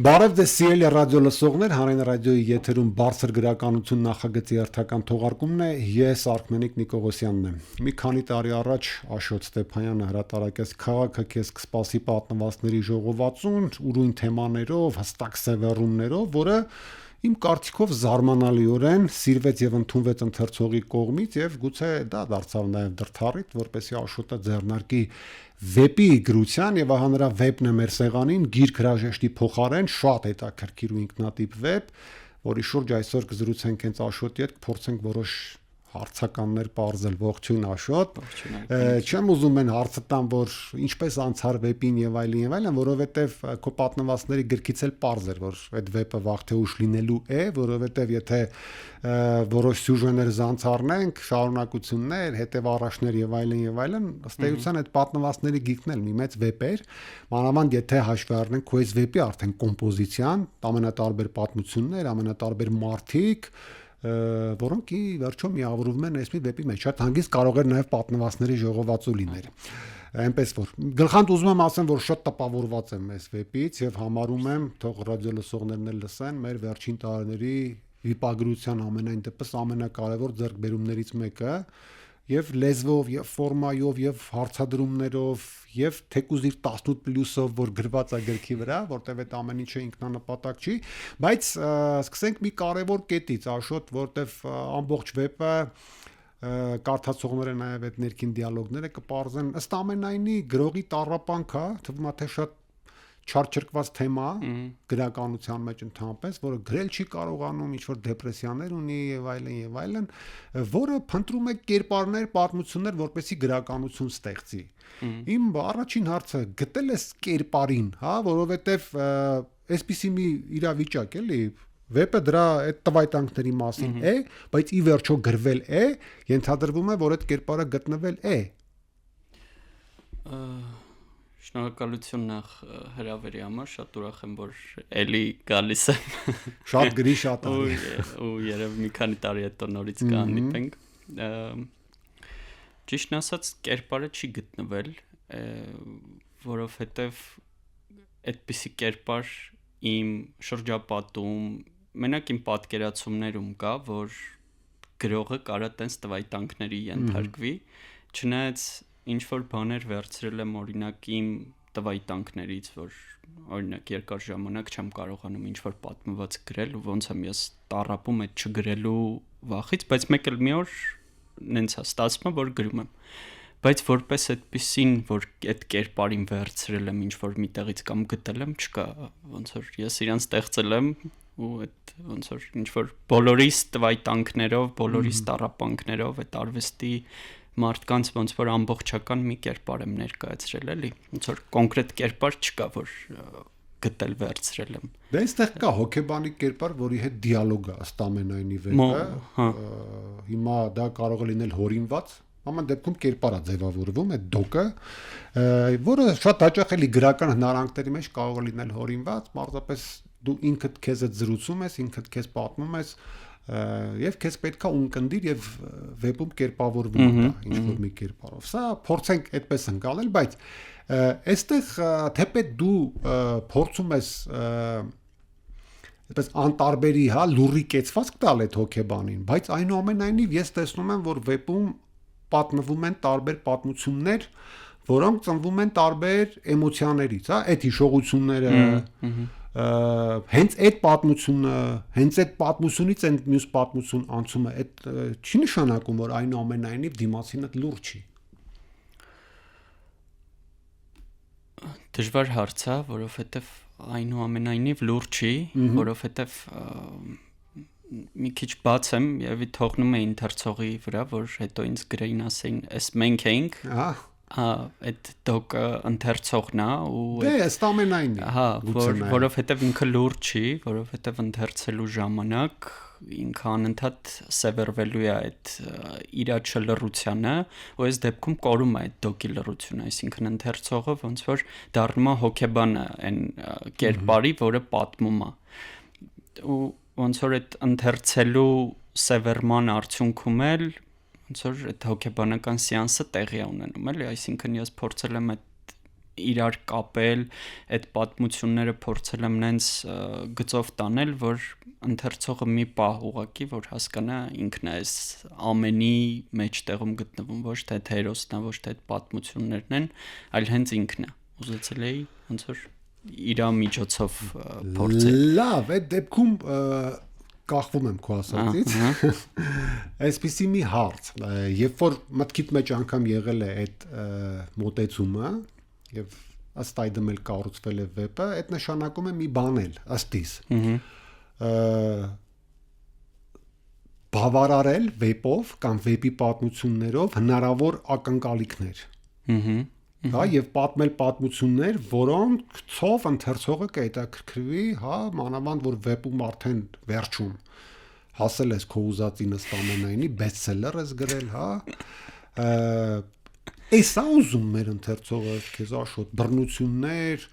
Բարև ձեզ սիրելի ռադիո լսողներ, Հանրային ռադիոյի եթերում բարձր գրականություն նախագծի հերթական թողարկումն է, ես Արքմենիկ Նիկողոսյանն եմ։ Մի քանի տարի առաջ Աշոտ Ստեփանյանը հրատարակեց «Քաղաքը քեզ կսպասի» պատմվածքների ժողովածուն, ուրույն թեմաներով, հստակ սևեռումներով, որը իմ կարծիքով զարմանալիորեն սիրվեց եւ ընդունվեց ընթերցողի կողմից եւ գուցե դա դարձավ նաեւ դրթարիտ, որպեսզի Աշոտը ձեռնարկի վեպի գրության եւ ահա նրա վեպն է մեր սեղանին գիրք հրաժեշտի փոխարեն շատ հետաքրքիր ու ինքնատիպ վեպ, որի շուրջ այսօր կզրուցենք հենց Աշոտի հետ, կփորձենք որոշ հարցականներ բարձել ողջույն Աշոտ։ Չեմ ուզում են հարցը տամ, որ ինչպես անցար վեպին եւ այլն, որովհետեւ քո պատմվածքների գրքից էլ པարզ էր, որ այդ վեպը վաղ թե ուշ լինելու է, որովհետեւ եթե որոշ սյուժեներ զանցառնենք, շարունակություններ, հետեւառաշներ եւ այլն, ըստ էության այդ պատմվածքների գիրքն էլ մի մեծ վեպ էր, մանավանդ եթե հաշվի առնենք քո այս վեպի արդեն կոմպոզիցիան, ամենատարբեր պատմություններ, ամենատարբեր մարդիկ, որոնք ի վերջո միավորվում են այս մի վեպի մեջ, շատ հանգիստ կարող էր նաև պատմվածքների ժողովածու լինել։ Այնպես որ գլխանդ ուզում եմ ասեմ, որ շատ տպավորված եմ այս վեպից եւ համարում եմ, թող ռադիո լսողներն էլ լսեն, մեր վերջին տարիների վիպագրության ամենայն դեպս ամենակարևոր ձեռքբերումներից մեկը, եւ լեզվով, եւ ֆորմայով, եւ հարցադրումներով, եւ թեկուզ իր 18+-ով, որ գրված է գրքի վրա, որտեւ այդ ամեն ինչը ինքնանպատակ չի, բայց սկսենք մի կարևոր կետից, Աշոտ, որտեվ ամբողջ վեպը կարդացողները նաեւ այդ ներքին դիալոգները կպարզեն, ըստ ամենայնի գրողի տառապանք է, թվում է թե շատ չարչրկված թեմա գրականության մեջ ընդհանրապես, որը գրել չի կարողանում, ինչ որ դեպրեսիաներ ունի եւ այլն, որը փնտրում է կերպարներ, պատմություններ, որպեսզի գրականություն ստեղծի։ Իմ առաջին հարցը գտել ես կերպարին, հա, որովհետեւ այսպիսի մի իրավիճակ էլի վեպը դրա այդ տվայտանքների մասին է, բայց ի վերջո գրվել է, ենթադրվում է, որ այդ կերպարը գտնվել է։ Շնորհակալություն նախ հրավերի համար, շատ ուրախ եմ, որ էլի գալիս եմ։ Շատ գրի, շատ արի։ Ու երև մի քանի տարի հետո նորից կհանդիպենք։ Ճիշտն ասած, կերպարը չի գտնվել, որովհետև այդպիսի կերպար իմ շրջապատում, մենակ իմ պատկերացումներում կա, որ գրողը կարա տենց տվայտանքների ենթարկվի, չնայած ինչ որ բաներ վերցրել եմ օրինակ իմ տվայտանքներից, որ օրինակ երկար ժամանակ չեմ կարողանում ինչ որ պատմված գրել ու ոնց եմ ես տառապում այդ չգրելու վախից, բայց մեկ էլ մի օր նենց է ստացվում, որ գրում եմ, բայց որպես այդպեսին, որ այդ կերպարին վերցրել եմ ինչ որ միտեղից կամ գտել եմ, չկա, ոնց որ ես իրան ստեղծել եմ ու այդ ոնց որ ինչ որ բոլորիս տվայտանքներով, բոլորիս տառապանքներով այդ արվեստի մարդկանց ոնց որ ամբողջական մի կերպար եմ ներկայացրել, էլի, ոնց որ կոնկրետ կերպար չկա, որ գտել վերցրել եմ։ Դե այստեղ կա հոգեբանի կերպար, որի հետ դիալոգ է ըստ ամենայնի վեպը։ Հիմա դա կարող է լինել հորինված, ամեն դեպքում կերպար է ձևավորվում, այդ դոկը, որը շատ հաճախ էլի գրական հնարավորությունների մեջ կարող է լինել հորինված, պարզապես դու ինքդ քեզ այդ զրուցում ես, ինքդ քեզ պատմում ես, եւ քեզ պետքա ունկնդիր եւ վեպում կերպավորվում է ինչ որ մի կերպարով։ Սա փորձենք այդպես անցնել, բայց այստեղ թեպետ դու փորձում ես այդպես անտարբերի, հա, լուրի կեցվածք տալ այդ հոգեբանին, բայց այնուամենայնիվ ես տեսնում եմ, որ վեպում պատմվում են տարբեր պատմություններ, որոնք ծնվում են տարբեր էմոցիաներից, հա, այդ հիշողությունները հենց այդ պատմությունը, հենց այդ պատմությունից այն մյուս պատմություն անցումը, այդ չի նշանակում, որ այնուամենայնիվ դիմացինը լուրջ չի։ Դժվար հարց է, որովհետև այնուամենայնիվ լուրջ չի, որովհետև մի քիչ բաց եմ, երևի թողնում է ընթերցողի վրա, որ հետո ինձ գրեին ասեին, «Էս մենք էինք»։ Այդ դոկը ընթերցողն է ու դե ըստ ամենայնի, հա, որովհետև ինքը լուրջ չի, որովհետև ընթերցելու ժամանակ ինքը անընդհատ սևեռվելու է այդ իր չլռությանը, ու այս դեպքում կորում է այդ դոկի լռությունը, այսինքն ընթերցողը ոնց որ դառնում է հոգեբանը այն կերպարի, որը պատմում է, ու ոնց որ այդ ընթերցելու սևեռման արդյունքում էլ ոնց որ այդ հոգեբանական սեանսը տեղի է ունենում, էլի, այսինքն ես փորձել եմ այդ իրար կապել, այդ պատմությունները փորձել եմ նենց գծով տանել, որ ընթերցողը մի պահ ուղակի որ հասկանա ինքն է այս ամենի մեջտեղում գտնվում, ոչ թե հերոսն է, ոչ թե այդ պատմություններն են, այլ հենց ինքն է։ Ուզեցել էի ոնց որ իր միջոցով փորձել։ Լավ, այդ դեպքում կախվում եմ քո ասածից։ Այսպեսի մի հարց, երբ որ մտքիդ մեջ անգամ եղել է այդ մոտեցումը եւ ըստ այդմ էլ կառուցվել է վեպը, այդ նշանակում է մի բան էլ ըստիս։ Բավարարել վեպով կամ վեպի պատմություններով հնարավոր ակնկալիքներ։ Հա եւ պատմել պատմություններ, որոնք ցով ընթերցողը կհետաքրքրվի, հա, մանավանդ որ վեպում արդեն վերջում հասել ես քո ուզածի նստամանայինի, բեսթսելեր ես գրել, հա։ Էսա ուզում մեր ընթերցողը քեզ աշոտ բռնություններ,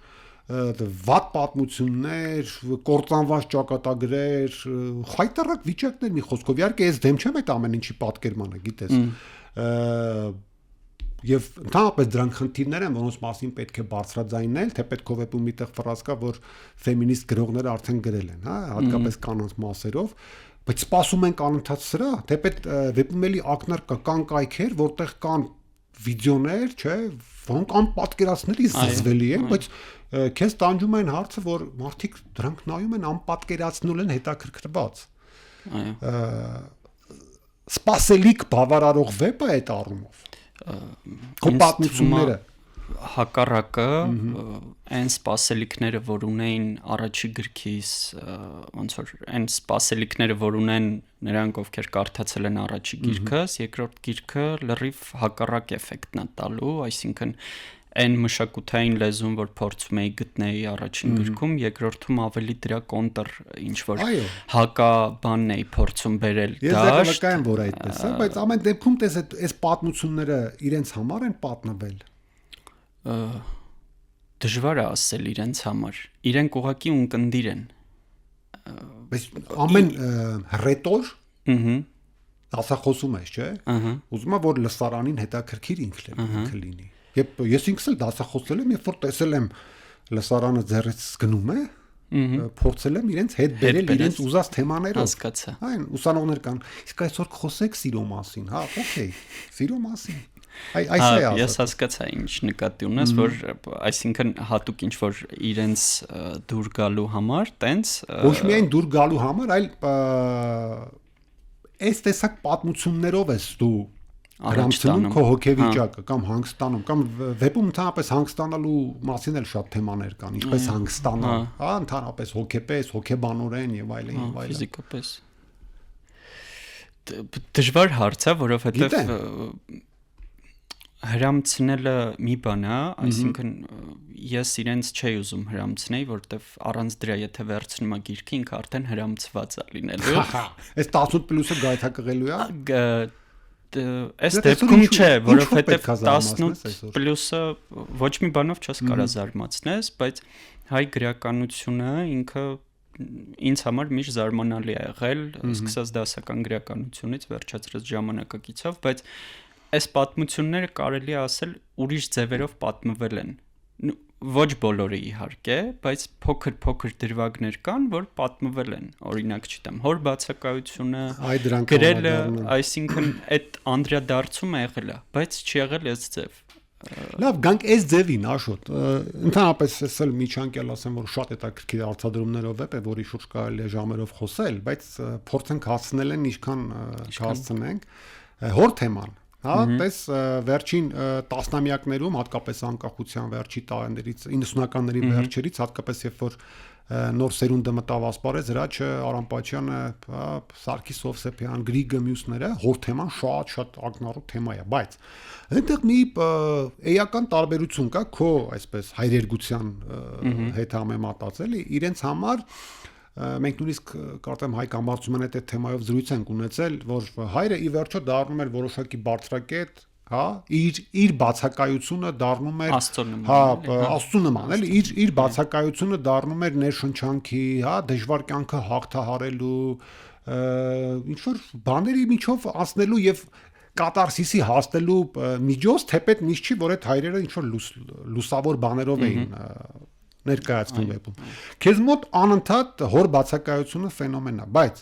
վատ պատմություններ, կործանված ճակատագրեր, խայտարակ վիճակներ մի խոսքով։ Իհարկե ես դեմ չեմ այդ ամեն ինչի պատկերմանը, գիտես։ Եվ ընդհանրապես դրանք խնդիրներ են, որոնց մասին պետք է բարձրաձայնել, թե պետք է վեպում միտեղ ֆրազ կա, որ ֆեմինիստ գրողները արդեն գրել են, հա, հատկապես կանանց մասերով, բայց սպասում ենք անընդհատ սրա, թե պետք վեպում էլի ակնարկա կան կայքեր, որտեղ կան վիդեոներ, չէ, որոնք անպատկերացնելի զզվելի են, բայց քեզ տանջում են հարցը, որ մարդիկ դրանք նայում են անպատկերացնულ են հետաքրքրված։ Այո։ Սպասելիք բավարարող վեպ է այդ առումով։ Քո պատմությունները հակառակը այն սպասելիքները, որ ունեին առաջի գրքից, ոնց որ այն սպասելիքները, որ ունեն նրանք, ովքեր կարդացել են առաջի գիրքս, երկրորդ գիրքը լրիվ հակառակ էֆեկտն է տալու, այսինքն այն մշակութային լեզուն, որ փորձում էի գտնել առաջին գրքում, երկրորդում ավելի դրա կոնտր ինչ որ հակա բանն էի փորձում բերել դաշտ։ Ես վկայեմ, որ այդպես է, բայց ամեն դեպքում տես այս պատմությունները իրենց համար են պատնվել։ Դժվար է ասել իրենց համար։ Իրենք ուղղակի ունկնդիր են։ Բայց ամեն հռետոր դասախոսում ես, չէ՞։ Ուզում եմ որ լսարանին հետաքրքիր ինքը լինի։ Եվ ես ինքս էլ դասախոսել եմ, երբ որ տեսել եմ լսարանը ձեռից գնում է, փորձել եմ իրենց հետ բերել իրենց ուզած թեմաներով։ Հասկացա։ Այն ուսանողներ կան, իսկ այսօր խոսեք սիրո մասին, հա, օքեյ, սիրո մասին։ Այս է ասած։ Ես հասկացա ինչ նկատի ունես, որ այսինքն հատուկ ինչ որ իրենց դուր գալու համար, տենց ոչ միայն դուր գալու համար, այլ այս տեսակ պատմություններով ես դու Հրամցնում քո հոգեվիճակը կամ հանգստանում կամ վեպում ընդհանրապես հանգստանալու մասին էլ շատ թեմաներ կան, ինչպես հանգստանալ, հա, ընդհանրապես հոգեպես, հոգեբանորեն եւ այլն եւ այլն։ Ֆիզիկապես դժվար հարց է, որովհետեւ հրամցնելը մի բան է, այսինքն ես իրենց չի ուզում հրամցնել, որովհետեւ առանց դրա եթե վերցնում եմ գիրքը, ինքը արդեն հրամցված է լինելու։ Այս 18+-ը գայթակղելու է։ Այս դեպքում չէ, որովհետև 18+-ը ոչ մի բանով չես կարա զարմացնես, բայց հայ գրականությունը ինքը ինձ համար միշտ զարմանալի է եղել, սկսած դասական գրականությունից վերջացրած ժամանակակիցով, բայց այս պատմությունները կարելի է ասել ուրիշ ձևերով պատմվել են։ Ոչ բոլորը իհարկե, բայց փոքր դրվագներ կան, որ պատմվել են։ Օրինակ, չգիտեմ, հոր բացակայությունը, գրելը, այսինքն այդ անդրադարձումը եղել է, բայց չի եղել այս ձև։ Լավ, գանք այս ձևին, Աշոտ։ Ընդհանրապես ես էլ միջանկյալ ասեմ, որ շատ հետաքրքիր արտադրումներով է, որի շուրջ կարելի է ժամերով խոսել, բայց փորձենք հասնել են ինչքան հասցնենք։ Հոր թեման, հա, պես վերջին տասնամյակներում, հատկապես անկախության վերջի տարիներից, 90-ականների վերջերից, հատկապես երբ որ նոր սերունդը մտավ ասպարեզ, Հրաչը, Արամպաչյանը, Սարգիս Հովսեփյան, Գրիգը, մյուսները, հոր թեման շատ ակնառու թեմա է, բայց այնտեղ մի էական տարբերություն կա քո այսպես հայրերգության հետ համեմատած էլի, իրենց համար մենք նույնիսկ կարծեմ Հայկ Ամբարձումյանի այդ թեմայով զրույց ենք ունեցել, որ հայրը ի վերջո դառնում էր որոշակի բարձրակետ, հա, իր բացակայությունը դառնում էր Աստծո նման, էլի, իր բացակայությունը դառնում էր ներշնչանքի, հա, դժվար կյանքը հաղթահարելու, ինչ որ բաների միջով անցնելու եւ կատարսիսի հասնելու միջոց, թեպետ միշտ չի, որ այդ հայրերը ինչ որ լուսավոր բաներով էին ներկայացնում վեպում։ Քեզ մոտ անընդհատ հոր բացակայությունը ֆենոմեն է, բայց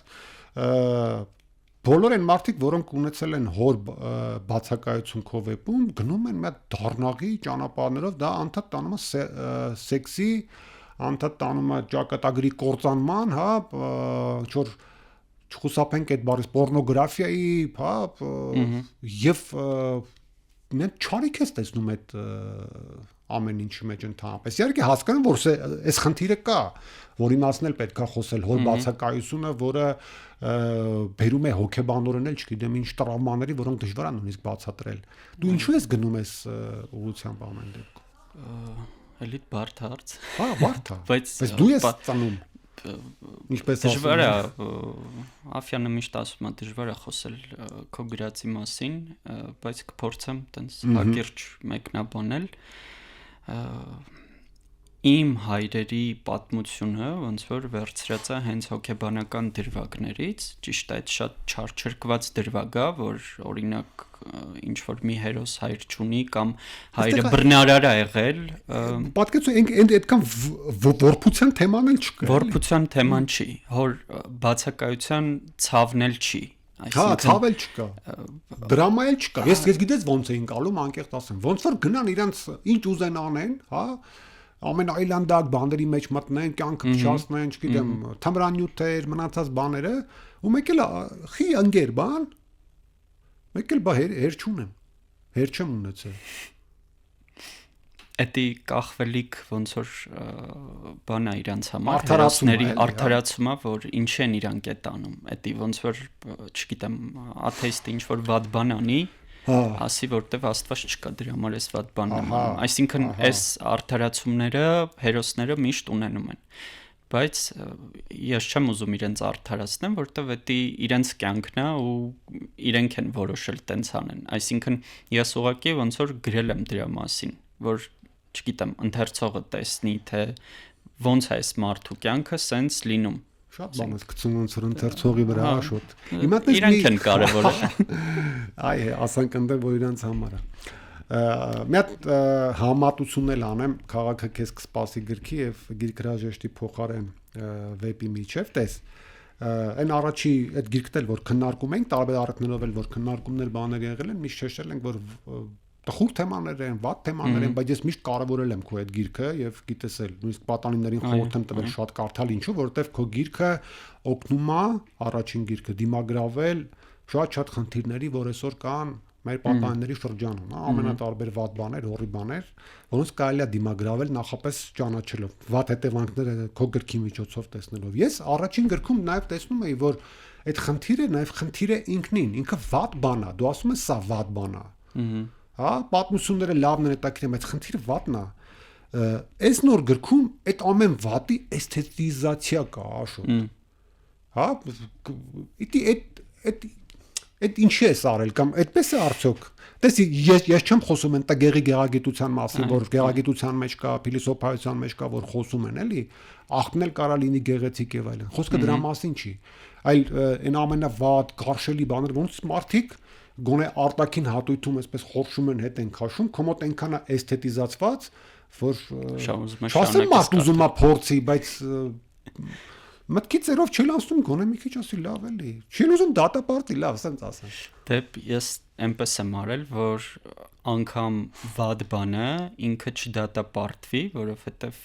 բոլոր այն մարդիկ, որոնք ունեցել են հոր բացակայություն քո վեպում, գնում են մի հատ դառնաղի ճանապարհներով, դա անդադ տանում է սեքսի, անդադ տանում է ճակատագրի կործանման, հա, ինչ որ չխուսափենք այդ բառից պոռնոգրաֆիայի, հա, եւ մենք չարիք ես տեսնում այդ ամեն ինչի մեջ ընդհանրապես։ Իհարկե հասկանում որ այս խնդիրը կա, որի մասն էլ պետք է խոսել, հոր բացակայությունը, որը բերում է հոգեբանորեն էլ, չգիտեմ, ինչ տրավմաների, որոնք դժվար է նույնիսկ բացատրել։ Դու ինչու ես գնում ես ուղղությամբ ամեն դեպքում։ Էլի բարդ հարց։ Հա, բարդ է։ Բայց դու ես ծանում ինչպես դժվար է, Աֆյանը միշտ ասում է դժվար է խոսել քո գրածի մասին, բայց կփորձեմ տենց հակիրճ մեկնաբանել։ Իմ հայրերի պատմությունը ոնց որ վերցրած է հենց հոգեբանական դրվագներից, ճիշտ է, այդ շատ չարչրկված դրվագ է, որ օրինակ ինչ որ մի հերոս հայր չունի կամ հայրը բռնարար է եղել, պատկերացու այդքան որփության թեման էլ չկա։ Որփության թեման չի, հոր բացակայության ցավն էլ չի։ Հա, ցավ էլ չկա։ Դրամա էլ չկա։ Ես գիտես ոնց էին գալու, անկեղծ ասեմ։ Ոնց որ գնան իրանց ինչ ուզեն անեն, հա, ամեն այլանդակ բաների մեջ մտնեն, կյանքը փչացնեն, չգիտեմ, թմրանյութեր, մնացած բաները, ու մեկ էլ խի ընկեր բան, մեկ էլ բա հեր չունեմ։ Հեր չեմ ունեցել։ Էդի կախվելիք ոնց որ բան է իրանց համար, հերոսների արդարացումը, որ ինչ են իրանք այդ անում։ Էդի ոնց որ, չգիտեմ, աթեիստը ինչ որ վատ բան անի, ասի որտեվ Աստված չկա, դրա համար էս վատ բանն եմ անում։ Այսինքն այս արդարացումները հերոսները միշտ ունենում են։ Բայց ես չեմ ուզում իրենց արդարացնեմ, որտեվ դա իրենց կյանքն է ու իրենք են որոշել տենց անեն։ Այսինքն ես ուղղակի ոնց որ գրել եմ դրա մասին, որ չգիտեմ, ընթերցողը տեսնի, թե ոնց է այս մարդու կյանքը սենց լինում։ Շատ բան ես գցում ոնց որ ընթերցողի վրա շուտ։ Հիմա իրենք են կարևորը։ Այ ասանք ընդ որ իրանց համար է։ Մի հատ համատություն էլ անեմ քաղաքը քեզ կսպասի գրքի եւ գիրքրաժեշտի փոխարեն վեպի միջև տես այն առաջի այդ գիրքն էլ որ քննարկում ենք տարբեր առիթներով էլ որ քննարկումներ բաներ եղել են միշտ շեշտել ենք որ տխուր թեմաներ են, վատ թեմաներ են, բայց ես միշտ կարևորել եմ քո այդ գիրքը եւ գիտես էլ նույնիսկ պատանիներին խորհուրդ եմ տվել շատ կարդալ ինչու որովհետեւ քո գիրքը օգնում է առաջին գիրքը դիմագրավել շատ խնդիրների, որ այսօր կան մեր պատանիների շրջանում, հա, ամենատարբեր վատ բաներ, հորի բաներ, որոնց կարելի է դիմագրավել նախապես ճանաչելով, վատ հետևանքները քո գրքի միջոցով տեսնելով։ Ես առաջին գրքում նաև տեսնում էի, որ այդ խնդիրը նաև խնդիրը ինքնին, ինքը վատ բան է, դու ասում ես սա վատ բան է։ Հա, պատմությունները լավն են, հետաքրքիր են, բայց խնդիրը վատն է։ Այս նոր գրքում այդ ամեն վատի էսթետիզացիա կա, աշոտ։ Հա, այդ ինչի է արել կամ այդպես է արդյոք։ Տեսի, ես չեմ խոսում այն տղերի գեղագիտության մասին, որ գեղագիտության մեջ կա, փիլիսոփայության մեջ կա, որ խոսում են, էլի, աղբն էլ կարա լինի գեղեցիկ եւ այլն։ Խոսքը դրա մասին չի, այլ այն ամենավատ, կարշելի բաները, ոնց մարդիկ գոնե արտաքին հատույթում այսպես խորշում են հետ են քաշում, կոմոդ այնքան է էսթետիզացված, որ շասեմ մարդ ուզում է փորձի, բայց մտքի ծերով չել ասում գոնե մի քիչ ասի լավ էլի։ Չի ուզում դատապարտի, լավ, ասենց ասեմ։ Դե ես այնպես եմ արել, որ անգամ վատ բանը ինքը չդատապարտվի, որովհետև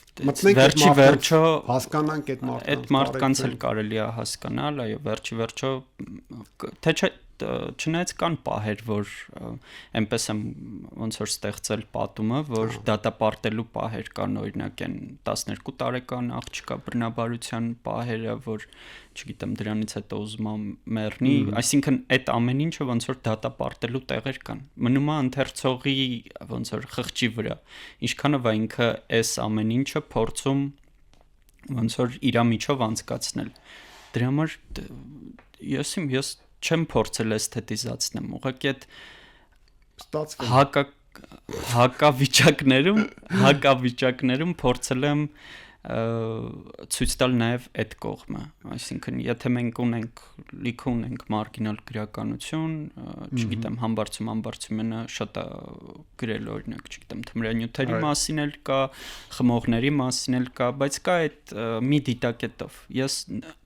վերջի վերջո հասկանանք այդ մարդկանց էլ կարելի է հասկանալ, այո, վերջի վերջո թե չէ չնայած կան պահեր, որ այնպես եմ ոնց որ ստեղծել պատումը, որ դատապարտելու պահեր կան, օրինակ են 12 տարեկան աղջկա բռնաբարության պահերը, որ չգիտեմ դրանից հետո ուզում եմ մեռնի, այսինքն այդ ամեն ինչը ոնց որ դատապարտելու տեղեր կան։ Մնում է ընթերցողի ոնց որ խղճի վրա, ինչքանով է ինքը այս ամեն ինչը փորձում ոնց որ իր միջով անցկացնել։ Դրա համար ես չեմ փորձել էսթետիզացնեմ, ուղղակի այդ հակավիճակներում փորձել եմ ցույց տալ նաև այդ կողմը, այսինքն եթե մենք լիքը ունենք մարգինալ գրականություն, չգիտեմ, համբարձումենը շատ է գրել օրինակ, չգիտեմ, թմրանյութերի մասին էլ կա, խմողների մասին էլ կա, բայց կա այդ մի դիտակետով։ Ես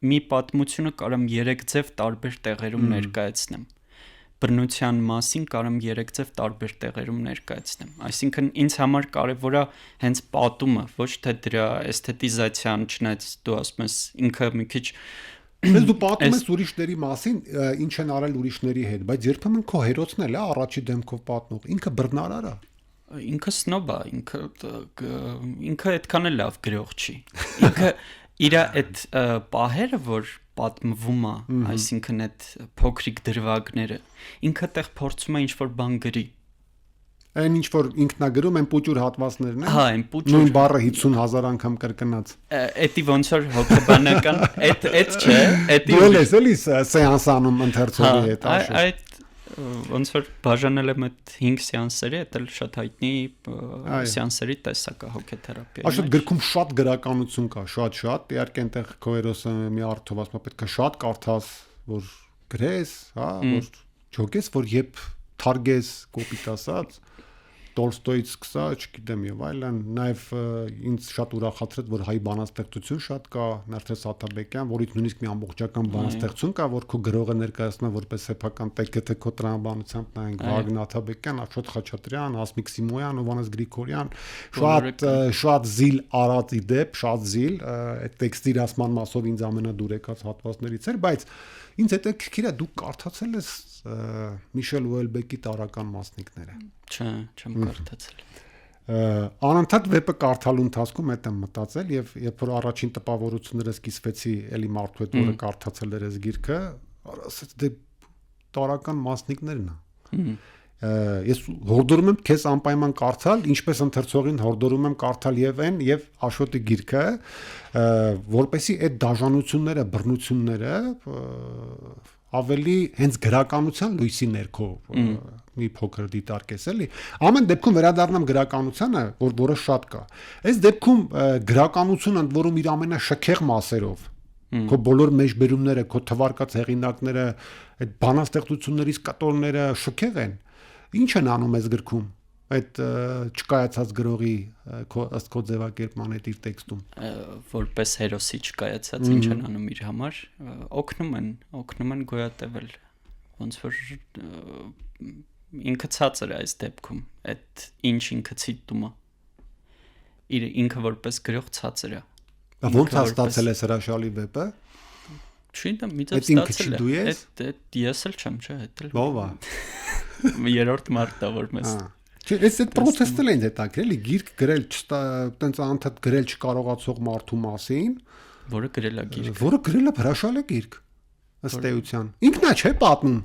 մի պատմությունը կարամ 3 ձև տարբեր տեղերում ներկայացնեմ։ Բռնության մասին կարամ 3 ձև տարբեր տեղերում ներկայացնեմ։ Այսինքն ինձ համար կարևոր է հենց պատումը, ոչ թե դրա էսթետիզացիան, չնայած դու ասում ես ինքը մի քիչ Ես դու պատում ես ուրիշների մասին, ինչ են արել ուրիշների հետ, բայց երբեմն քո հերոսն էլ է առաջի դեմքով պատմող, ինքը բռնարար է։ Ինքը սնոբ է, ինքը այդքան էլ լավ գրող չի։ Ինքը իր այդ պահերը, որ պատմվում է, այսինքն այդ փոքրիկ դրվագները, ինքը տեղ փորձում է ինչ-որ բան գրի։ Այն ինչ-որ ինքնագրում են պուճուր հատվածներն են։ Հա, այն պուճուր։ Նույն բառը 50,000 անգամ կրկնած։ Էդի ոնց որ հոգեբանական, այդ չէ, էդի։ Դու ես էլի սեանս անում ընթերցողի հետ աշոտ։ Այդ ոնց որ բաժանել եմ այդ 5 սեանսերի, դա էլ շատ հայտնի սեանսերի տեսակ է հոգեթերապիայի։ Աշոտ գրքում շատ գրականություն կա, շատ, իհարկե այնտեղ քո հերոսը մի արդյոք ասում է պետք է շատ կարդաս, որ գրես, հա, որ ջոկես, որ երբ թարգես կոպիտ ասած Տոլստոյից սկսա, չգիտեմ եւ այլն, նաեւ ինձ շատ ուրախացրեց, որ հայ բանաստեղծություն շատ կա, Նարթես Աթաբեկյան, որից նույնիսկ մի ամբողջական բանաստեղծություն կա, որ քո գրողը ներկայացնում է որպես սեփական տեքստը քո տրամաբանությամբ, նայենք Վագն Աթաբեկյան, Աշոտ Խաչատրյան, Հասմիկ Սիմոյան, Հովհաննես Գրիգորյան, շատ զիլ արած իդեպ, շատ զիլ, այդ տեքստիրացման մասով ինձ ամենադուր եկած հատվածներից էր, բայց ինձ հետո քիքիրա դու կարդացել ես Միշել Ուելբեկի տարական մասնիկները։ Չէ, չեմ կարդացել։ Անընդհատ վեպը կարդալու ընթացքում հետ եմ մտածել եւ երբ որ առաջին տպավորությունները սկսվեցի էլի մարդու հետ, որը կարդացել էր այս գիրքը, ասաց դե տարական մասնիկներն է։ Ես հորդորում եմ քեզ անպայման կարդալ, ինչպես ընթերցողին հորդորում եմ կարդալ եւ այն եւ Աշոտի գիրքը, որպեսզի այդ դաժանությունները, բռնությունները ավելի հենց գրականության լույսի ներքո մի փոքր դիտարկես էլի։ Ամեն դեպքում վերադառնամ գրականությանը, որը շատ կա։ Այս դեպքում գրականությունը ընդ որում իր ամենաշքեղ մասերով, քո բոլոր մեջբերումները, քո թվարկած հեղինակները, այդ բանաստեղծություններից կտորները շքեղ են։ Ինչ են անում այս գրքում այդ չկայացած գրողի ըստ քո ձևակերպման այդ իր տեքստում որպես հերոսի չկայացած ինչ են անում իր համար օգնում են գոյատևել ոնց որ ինքը ցածր է այս դեպքում այդ ինչ ինքը ցիտում է ինքը որպես գրող ցածր է ոնց է ստացել այս հրաշալի վեպը Չինտը միծած ստացել է այդ ես էլ չեմ չէ այդ էլ ով է երրորդ մարտը որ մեզ Չէ, այս process-ը ինձ հետաքրել է գիրք գրել, տենց անընդհատ գրել չկարողացող մարդու մասին, որը գրել է գիրք։ Որը գրել է հրաշալի գիրք, ըստ էության։ Ինքն է չէ պատմում։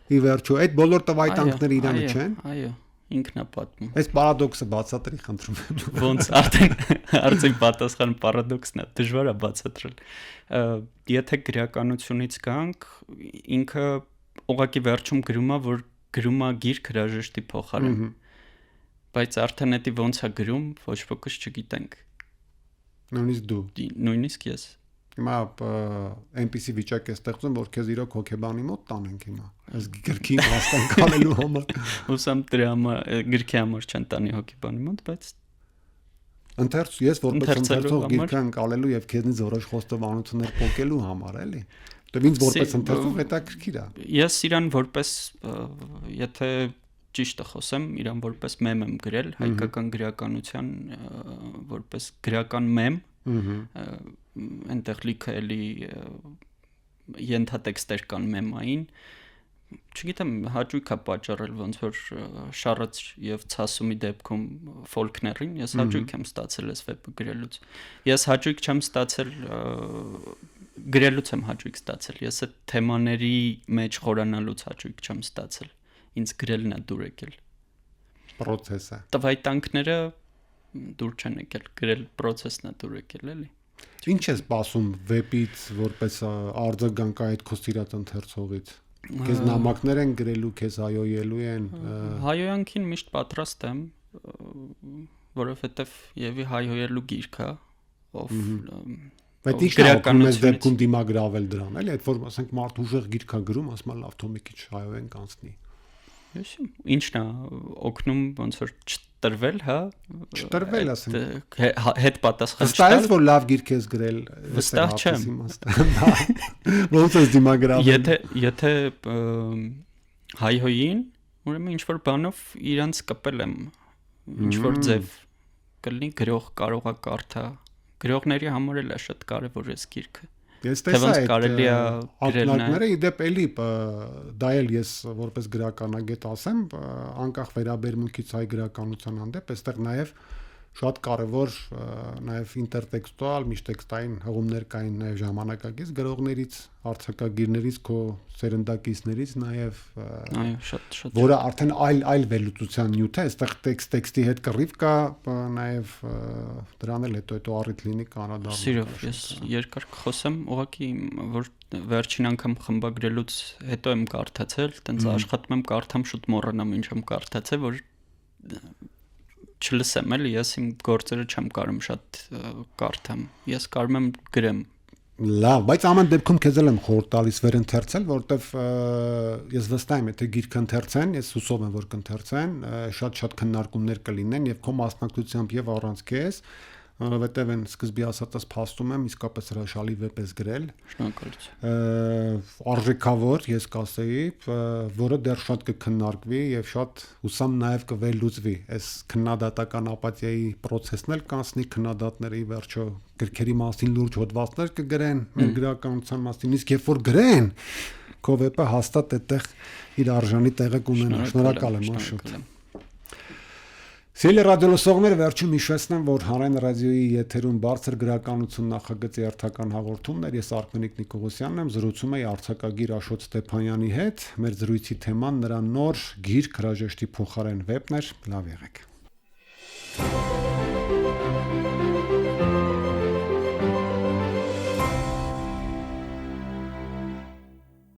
Ի վերջո, այդ բոլոր տվայտանքները իրանը չեն։ Այո, ինքն է պատմում։ Այս պարադոքսը բացատրի խնդրում եմ։ Ոնց արդեն պատասխան պարադոքսն է, դժվար է բացատրել։ Եթե գրականությունից գանք, ինքը ուղղակի վերջում գրում է, որ գրում է գիրք հրաժեշտի փոխարեն։ Բայց արդեն էդի ոնց է գրում, ոչ ոքս չգիտենք։ Նույնիսկ դու։ Նույնիսկ ես։ Հիմա այնպիսի վիճակ է ստեղծում, որ քեզ իրոք հոգեբանի մոտ տանենք հիմա։ Այս գրքին հասկանալու համար։ Ուսամ դրա գրքի համար չեն տանի հոգեբանի մոտ, բայց ես որպես ընթերցող գիրքը անցալելու եւ քեզնից որոշ խոստովանություններ փոխելու համար, էլի։ Դու ինձ որպես ընթերցող հետաքրքիր է։ Ես իրան որպես եթե ճիշտը խոսեմ, իրան որպես մեմ եմ գրել, հայկական գրականության որպես գրական մեմ, այնտեղ լիքը էլի ենթատեքստեր կան մեմային, չգիտեմ, հաճույք է պատճառել ոնց որ շարած եւ ցասումի դեպքում Ֆոլկներին, ես հաճույք եմ ստացել այս վեպը գրելուց։ Ես հաճույք չեմ ստացել գրելուց եմ հաճույք ստացել։ Ես այդ թեմաների մեջ խորանալուց հաճույք չեմ ստացել։ Ինձ գրելն է դուր եկել։ Պրոցեսը։ Տվայտանքները դուր չեն եկել, գրել պրոցեսն է դուր եկել, էլի։ Ինչ ես սպասում վեպից, որպես արձագանք այդ քո սիրած ընթերցողից։ Քեզ նամակներ են գրելու, քեզ հայոյելու են։ Հայոյանքին միշտ պատրաստ եմ, որովհետև եւի հայոյելու գիրք է, ով Բայց ինչն է մեզ դեպքում դիմագրավել դրան, էլի, այդ որ ասենք մարդ ուժեղ գիրք է գրում, ասում է լավ, թող մի քիչ հայոեն կանցնի։ Ինչն է օգնում ոնց որ չտրվել, հա? Չտրվել, ասենք։ Հետ պատասխան չտալ։ Վստահ ես, որ լավ գիրք ես գրել, վստահ չեմ։ Ոնց է դիմագրավել։ Եթե հայհոյին, ուրեմն ինչ որ բանով իրանց կպել եմ, ինչ որ ձև կլինի գրող կարողա կարդա։ Գրողների համար էլ է շատ կարևոր է գիրքը։ Ես տեսա այդ ակնարկները, իդեպ էլի դա էլ ես որպես գրականագետ ասեմ, անկախ վերաբերմունքից հայ գրականության հանդեպ, այստեղ նաև շատ կարևոր նաև ինտերտեքստուալ, միջտեքստային հղումներ կային նաև ժամանակակից գրողներից, արձակագիրներից, քո սերնդակիցներից նաև, շատ որը արդեն այլ վերլուծության նյութ է, այստեղ տեքստի հետ կռիվ կա, նաև դրան էլ հետո առիթ լինի կանադառնալ։ Սիրով, ես երկար կխոսեմ, ուղղակի որ վերջին անգամ խմբագրելուց հետո եմ կարդացել, տենց աշխատում եմ կարդամ, շուտ մոռանամ ինչ եմ կարդացել, որ չլսեմ էլի, ես իմ գործերը չեմ կարում շատ կարդամ, ես կարում եմ գրեմ։ Լավ, բայց ամեն դեպքում քեզ էլ եմ խորհուրդ տալիս վերընթերցել, որովհետև ես վստահ եմ, եթե գիրք ընթերցեն, ես հուսով եմ, որ կընթերցեն, շատ քննարկումներ կլինեն եւ քո մասնակցությամբ եւ առանց քեզ, որովհետև այն սկզբի ասածս փաստում եմ, իսկապես հրաշալի վեպ ես գրել։ Շնորհակալություն։ Արժեքավոր, ես կասեի, որը դեռ շատ կքննարկվի եւ շատ հուսամ նաեւ կվերլուծվի։ Այս քննադատական ապաթիայի process-ն էլ կանցնի, քննադատները ի վերջո գրքերի մասին լուրջ հոդվածներ կգրեն, մեր գրականության մասին, իսկ երբ որ գրեն, քո վեպը հաստատ այդտեղ իր արժանի տեղը կունենա։ Շնորհակալ եմ, Աշոտ։ Սիրելի ռադիոլսողներ, վերջում հիշեցնեմ, որ Հանրային ռադիոյի եթերում բարձր գրականություն նախագծի հերթական հաղորդումն է։ Ես Արմենիկ Նիկողոսյանն եմ, զրուցում եմ արձակագիր Աշոտ Ստեփանյանի հետ։ Մեր զրույցի թեման նրա նոր գիրք հրաժեշտի փոխարեն վեպն էր։ Լավ եղեք։